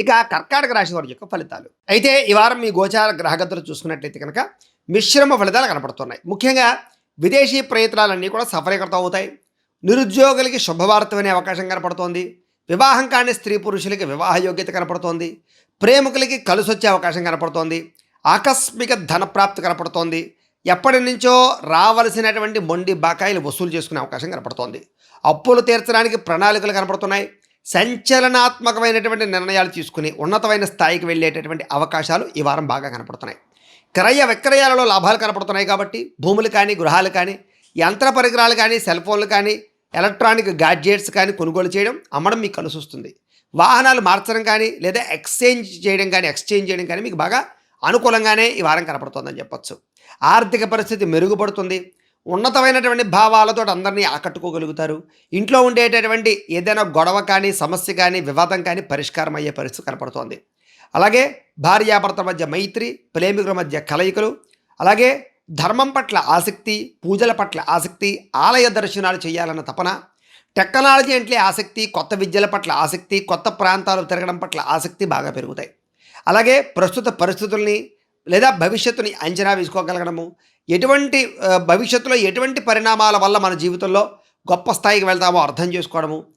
ఇక కర్కాటక రాశి వారి యొక్క ఫలితాలు అయితే ఈ వారం మీ గోచార గ్రహగతులు చూసుకున్నట్లయితే కనుక మిశ్రమ ఫలితాలు కనపడుతున్నాయి. ముఖ్యంగా విదేశీ ప్రయత్నాలన్నీ కూడా సఫలీకృతం అవుతాయి. నిరుద్యోగులకి శుభవార్త వినే అవకాశం కనపడుతోంది. వివాహం కాని స్త్రీ పురుషులకి వివాహ యోగ్యత కనపడుతోంది. ప్రేమికులకి కలిసొచ్చే అవకాశం కనపడుతోంది. ఆకస్మిక ధనప్రాప్తి కనపడుతోంది. ఎప్పటి నుంచో రావలసినటువంటి మొండి బకాయిలు వసూలు చేసుకునే అవకాశం కనపడుతోంది. అప్పులు తీర్చడానికి ప్రణాళికలు కనపడుతున్నాయి. సంచలనాత్మకమైనటువంటి నిర్ణయాలు తీసుకుని ఉన్నతమైన స్థాయికి వెళ్ళేటటువంటి అవకాశాలు ఈ వారం బాగా కనపడుతున్నాయి. క్రయ విక్రయాలలో లాభాలు కనపడుతున్నాయి కాబట్టి భూములు కానీ, గృహాలు కానీ, యంత్ర పరికరాలు కానీ, సెల్ ఫోన్లు కానీ, ఎలక్ట్రానిక్ గ్యాడ్జెట్స్ కానీ కొనుగోలు చేయడం, అమ్మడం మీకు కలిసి వస్తుంది. వాహనాలు మార్చడం కానీ లేదా ఎక్స్చేంజ్ చేయడం కానీ మీకు బాగా అనుకూలంగానే ఈ వారం కనపడుతుందని చెప్పొచ్చు. ఆర్థిక పరిస్థితి మెరుగుపడుతుంది. ఉన్నతమైనటువంటి భావాలతో అందరినీ ఆకట్టుకోగలుగుతారు. ఇంట్లో ఉండేటటువంటి ఏదైనా గొడవ కానీ, సమస్య కానీ, వివాదం కానీ పరిష్కారం అయ్యే పరిస్థితి కనపడుతోంది. అలాగే భార్యాభర్తల మధ్య మైత్రి, ప్రేమికుల మధ్య కలయికలు, అలాగే ధర్మం పట్ల ఆసక్తి, పూజల పట్ల ఆసక్తి, ఆలయ దర్శనాలు చేయాలన్న తపన, టెక్నాలజీ అంటే ఆసక్తి, కొత్త విద్యల పట్ల ఆసక్తి, కొత్త ప్రాంతాలు తిరగడం పట్ల ఆసక్తి బాగా పెరుగుతాయి. అలాగే ప్రస్తుత పరిస్థితుల్ని లేదా భవిష్యత్తుని అంచనా వేసుకోగలగడము, భవిష్యత్తులో ఎటువంటి పరిణామాల వల్ల మన జీవితంలో గొప్ప స్థాయికి వెళ్తామో అర్థం చేసుకోవడము,